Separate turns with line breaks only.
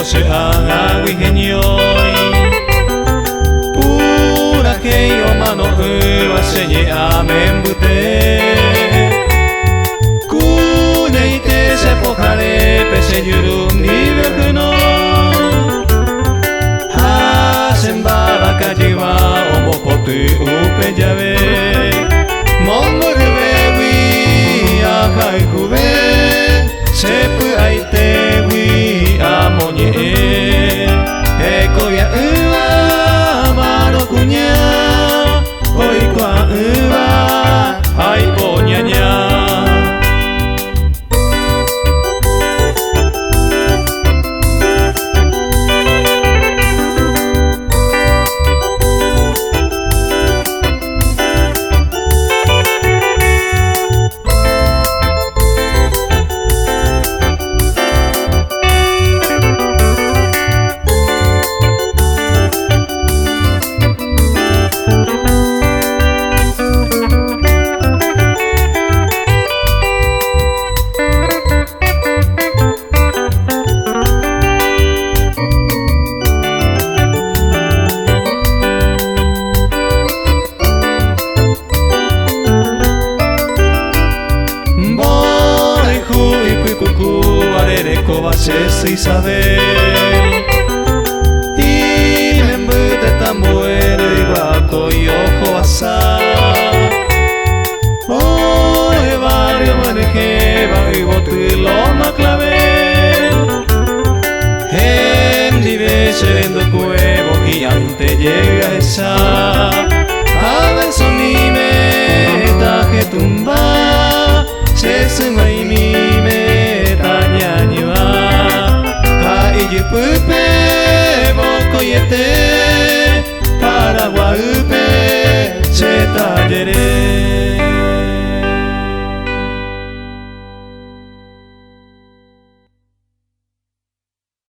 se haga guijeñoy pura que yo mano va señe amen bute kuneite se pojare pese yurum ni vergno hacen bala cajiwa omo potu upe llave mongo rebewi akai kube sepu aite wi amonye eko ya ua maro kunya oi kwa ua ai ponyanya Soy Isabel y me embute tan bueno y guaco y ojo asa oh el barrio manejeba y botilo ma clave en vive serendo cuevo y antes llega esa a ver son mi meta que tumba se suma y mi meta ñañua Pupe bocoyete para guaupe se talleré